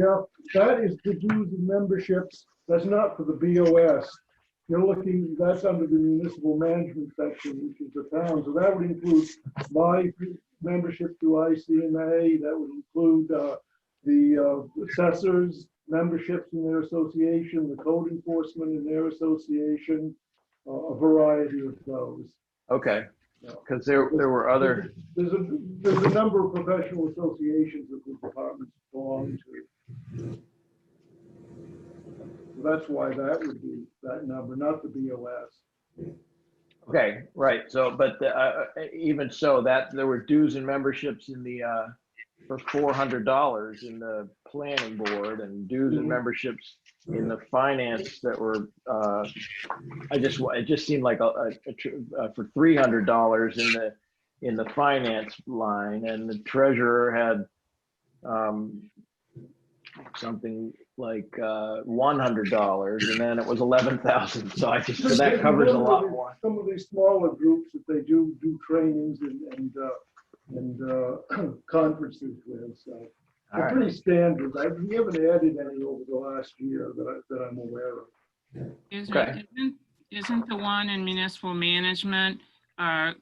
that is the dues and memberships. That's not for the BOS. You're looking, that's under the municipal management section, which is the town. So that would include my membership to ICMA. That would include the assessors' memberships in their association, the code enforcement in their association, a variety of those. Okay, because there were other. There's a number of professional associations that the departments belong to. So that's why that would be that number, not the BOS. Okay, right. So, but even so, that there were dues and memberships in the for $400 in the planning board, and dues and memberships in the finance that were, it just seemed like for $300 in the finance line, and the treasurer had something like $100, and then it was 11,000. So so that covers a lot more. Some of these smaller groups that they do trainings and conferences with, so they're pretty standard. We haven't added any over the last year that I'm aware of. Isn't the one in municipal management our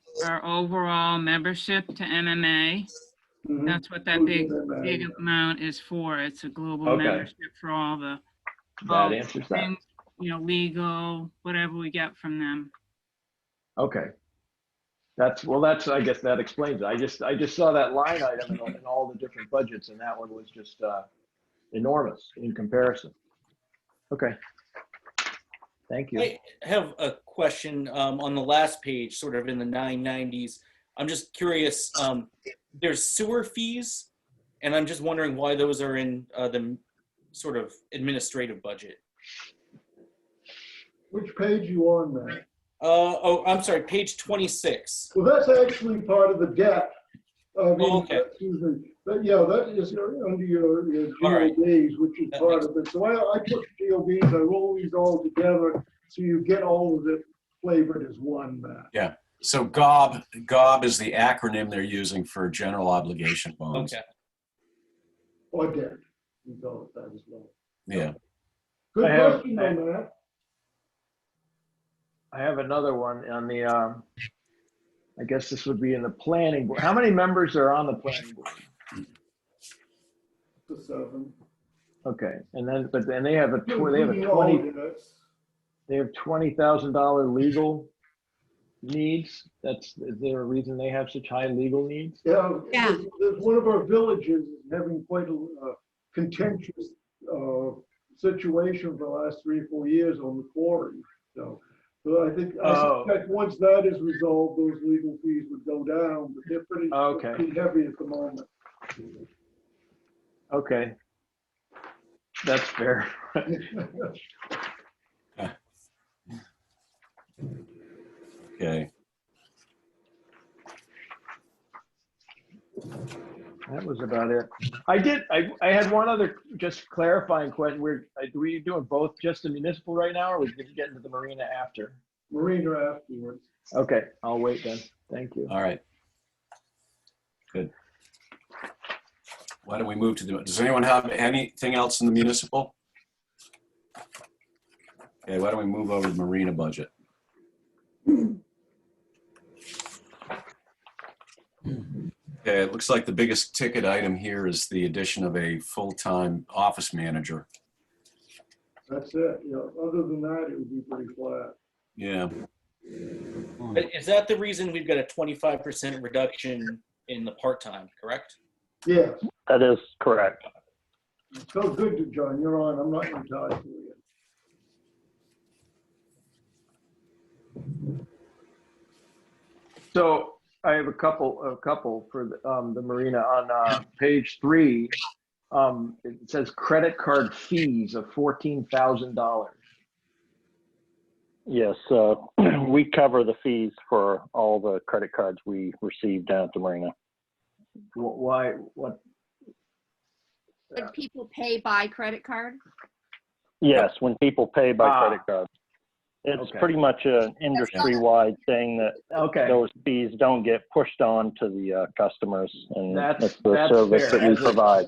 overall membership to MMA? Mhm. That's what that big amount is for. It's a global membership for all the Answers that. things, legal, whatever we get from them. Okay. I guess that explains it. I just saw that line item in all the different budgets, and that one was just enormous in comparison. Okay. Thank you. I have a question on the last page, sort of in the 990s. I'm just curious, there's sewer fees, and I'm just wondering why those are in the sort of administrative budget. Which page you on, Matt? I'm sorry, page 26. Well, that's actually part of the debt. Okay. Excuse me. But yeah, that is under your All right. GOBs, which is That part makes of it. So I put GOBs, I roll these all together, so you get all of it flavored as one, Matt. Yeah. So GOB is the acronym they're using for general obligation bonds. Okay. Or debt. We call it that as well. Yeah. Good I have- question, though, Matt. I have another one on the, I guess this would be in the planning board. How many members are on the planning board? The 7. Okay, but then they have Including alternates. they have $20,000 legal needs. Is there a reason they have such high legal needs? Yeah, Yeah. there's one of our villages is having quite a contentious situation for the last 3 or 4 years on the quarry. So I suspect once that is resolved, those legal fees would go down, but they're pretty heavy at the moment. Okay. That's fair. Okay. That was about it. I had one other just clarifying question. Were you doing both just the municipal right now, or we did get into the marina after? Marina afterwards. Okay, I'll wait then. Thank you. All right. Good. Why don't we move to does anyone have anything else in the municipal? Okay, why don't we move over to the marina budget? Okay, it looks like the biggest ticket item here is the addition of a full-time office manager. That's it. Other than that, it would be pretty flat. Yeah. Is that the reason we've got a 25% reduction in the part-time, correct? Yes. That is correct. So good to John. You're on. I'm not going to tie to you. So I have a couple for the marina on page 3. It says credit card fees of $14,000. Yes, we cover the fees for all the credit cards we receive down at the marina. Why? What? Would people pay by credit card? Yes, when people pay by credit card. It's Okay. pretty much an industry-wide thing that those fees don't get pushed on to the customers, and that's the service fair. that we provide.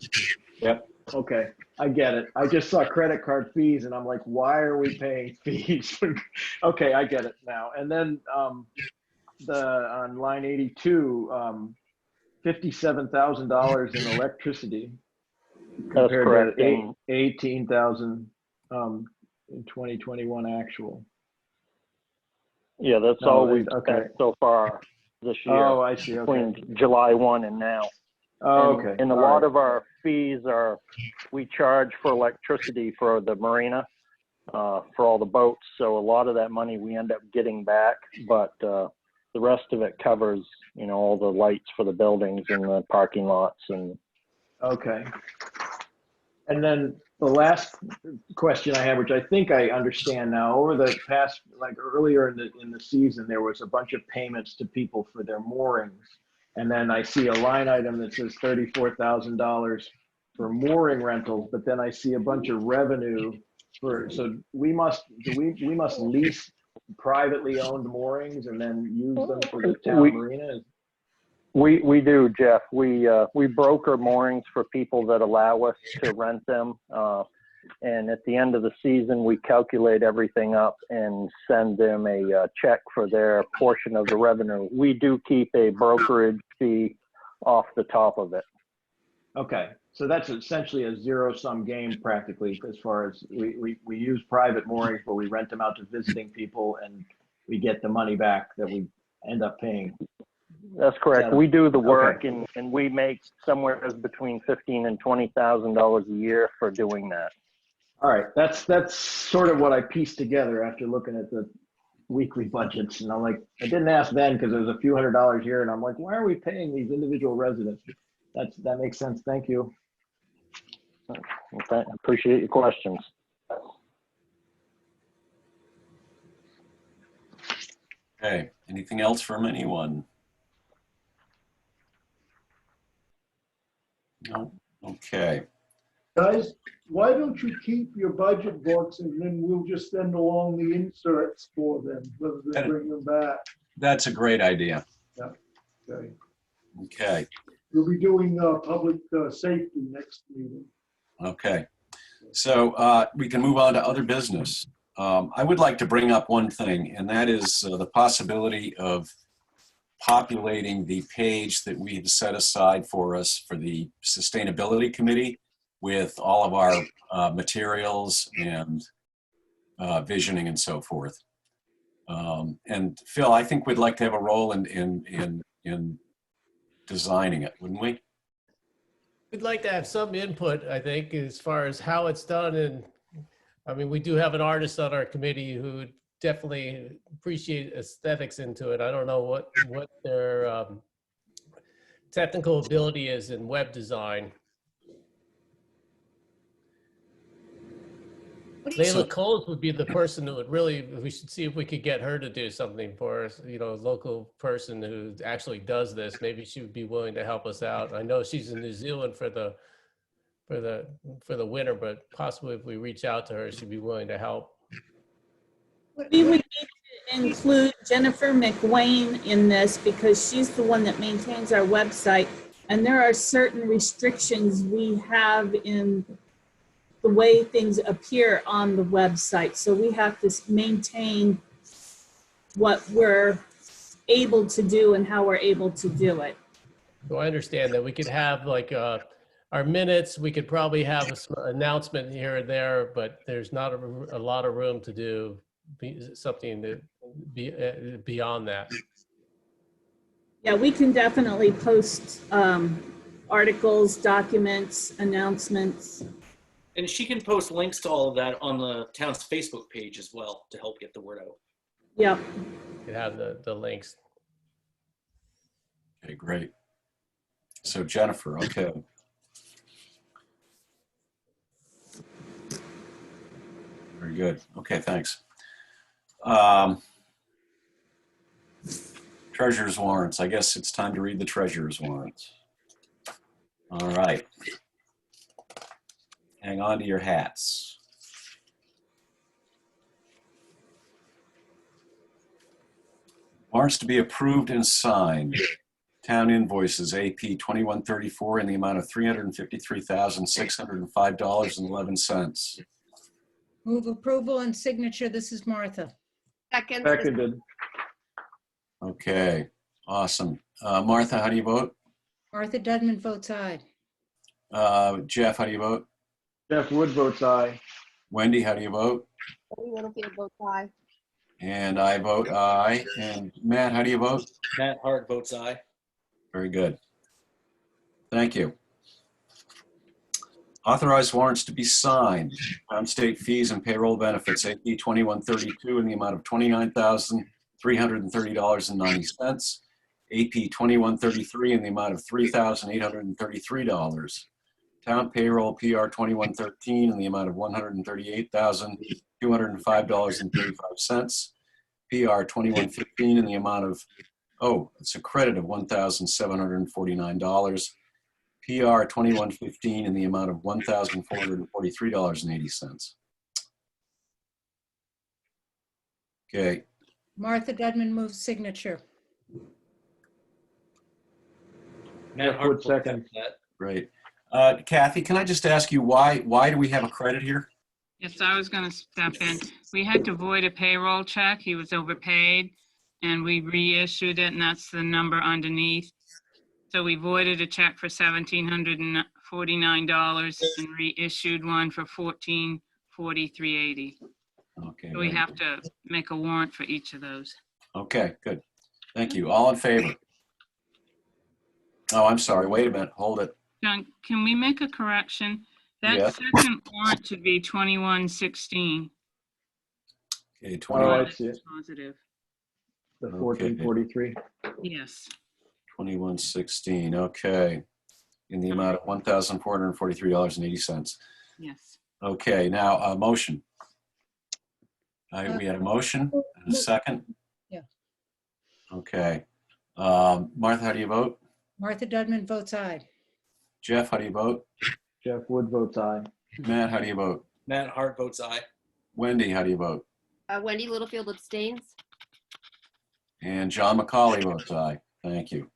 Yep. Okay, I get it. I just saw credit card fees and I'm like, why are we paying fees? Okay, I get it now. And then on line 82, $57,000 in electricity. That's correct. To 18,000 in 2021 actual. Yeah, that's all we've spent so far this year. Oh, I see. Okay. Between July 1 and now. Oh, okay. And a lot of our fees we charge for electricity for the marina, for all the boats. So a lot of that money we end up getting back, but the rest of it covers, all the lights for the buildings and the parking lots and Okay. And then the last question I have, which I think I understand now, over the past, like earlier in the season, there was a bunch of payments to people for their moorings. And then I see a line item that says $34,000 for mooring rentals, but then I see a bunch of revenue for, so we must lease privately owned moorings and then use them for the town marina? We do, Jeff. We broker moorings for people that allow us to rent them. And at the end of the season, we calculate everything up and send them a check for their portion of the revenue. We do keep a brokerage fee off the top of it. Okay, so that's essentially a zero-sum game practically, as far as we use private moorings, but we rent them out to visiting people and we get the money back that we end up paying. That's correct. We do the work, okay. and we make somewhere between $15,000 and $20,000 a year for doing that. All right, that's sort of what I pieced together after looking at the weekly budgets, and I'm like, I didn't ask then because there was a few $100s here, and I'm like, why are we paying these individual residents? That makes sense. Thank you. Okay, appreciate your questions. Okay, anything else from anyone? No, okay. Guys, why don't you keep your budget books and then we'll just send along the inserts for them, rather than bring them back. That's a great idea. Yeah. Okay. Okay, We'll be doing public safety next meeting. okay. So we can move on to other business. I would like to bring up one thing, and that is the possibility of populating the page that we have set aside for us for the Sustainability Committee with all of our materials and visioning and so forth. And Phil, I think we'd like to have a role in designing it, wouldn't we? We'd like to have some input, I think, as far as how it's done. And I mean, we do have an artist on our committee who definitely appreciate aesthetics into it. I don't know what their technical ability is in web design. Layla Coles would be the person who would really, we should see if we could get her to do something for us, you know, a local person who actually does this. Maybe she would be willing to help us out. I know she's in New Zealand for the winter, but possibly if we reach out to her, she'd be willing to help. We would need to include Jennifer McWayne in this because she's the one that maintains our website. And there are certain restrictions we have in the way things appear on the website. So we have to maintain what we're able to do and how we're able to do it. So I understand that we could have like our minutes, we could probably have an announcement here or there, but there's not a lot of room to do something that beyond that. Yeah, we can definitely post articles, documents, announcements. And she can post links to all of that on the town's Facebook page as well to help get the word out. Yep. You have the links. Okay, great. So Jennifer, okay. Very good. Okay, thanks. Treasurer's warrants. I guess it's time to read the treasurer's warrants. All right. Hang on to your hats. Warrants to be approved and signed. Town invoices AP 2134 in the amount of $353,605.11. Move approval and signature. This is Martha. Second. Seconded. Okay, awesome. Martha, how do you vote? Martha Dudman votes aye. Jeff, how do you vote? Jeff Wood votes aye. Wendy, how do you vote? Wendy Littlefield votes aye. And I vote aye. And Matt, how do you vote? Matt Hart votes aye. Very good. Thank you. Authorized warrants to be signed. Town state fees and payroll benefits, AP 2132 in the amount of $29,330.90. AP 2133 in the amount of $3,833. Town payroll PR 2113 in the amount of $138,205.35. PR 2115 in the amount of, oh, it's a credit of $1,749. PR 2115 in the amount of $1,443.80. Okay, Martha Dudman moves signature. Matt Jeff Hart Wood will second. that. great. Kathy, can I just ask you why do we have a credit here? Yes, I was gonna step in. We had to void a payroll check. He was overpaid and we reissued it and that's the number underneath. So we voided a check for $1,749 and reissued one for $1,443.80. Okay, So we very have good. to make a warrant for each of those. Okay, good. Thank you. All in favor? Oh, I'm sorry. Wait a minute. Hold it. John, can we make a correction? That Yes. second warrant should be 2116. Okay, Oh, 20, I see it. Positive. The Okay. 1443. Yes. 2116. Okay. In the amount of $1,443.80. Yes. Okay, now a motion. We had a motion and a second. Yeah. Okay. Martha, how do you vote? Martha Dudman votes aye. Jeff, how do you vote? Jeff Wood votes aye. Matt, how do you vote? Matt Hart votes aye. Wendy, how do you vote? Wendy Littlefield abstains. And John McCauley votes aye. Thank you.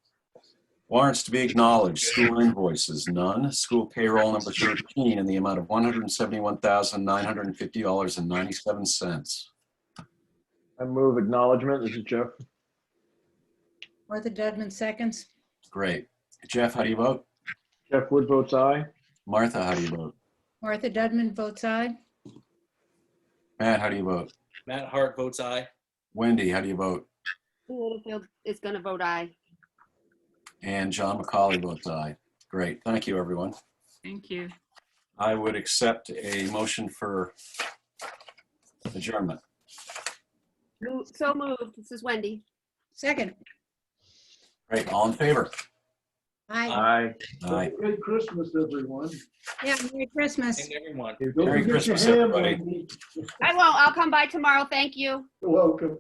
Warrants to be acknowledged. School invoices, none. School payroll number 13 in the amount of $171,950.97. I move acknowledgement. This is Jeff. Martha Dudman seconds. Great. Jeff, how do you vote? Jeff Wood votes aye. Martha, how do you vote? Martha Dudman votes aye. Matt, how do you vote? Matt Hart votes aye. Wendy, how do you vote? Littlefield is going to vote aye. And John McCauley votes aye. Great. Thank you, everyone. Thank you. I would accept a motion for adjournment. So moved. This is Wendy. Second. Great. All in favor? Aye. Aye. Aye. Merry Christmas, everyone. Yeah, Merry Christmas. And everyone. Don't Merry forget your Christmas, ham, everybody. Wendy. I won't. I'll come by tomorrow. Thank you. You're welcome.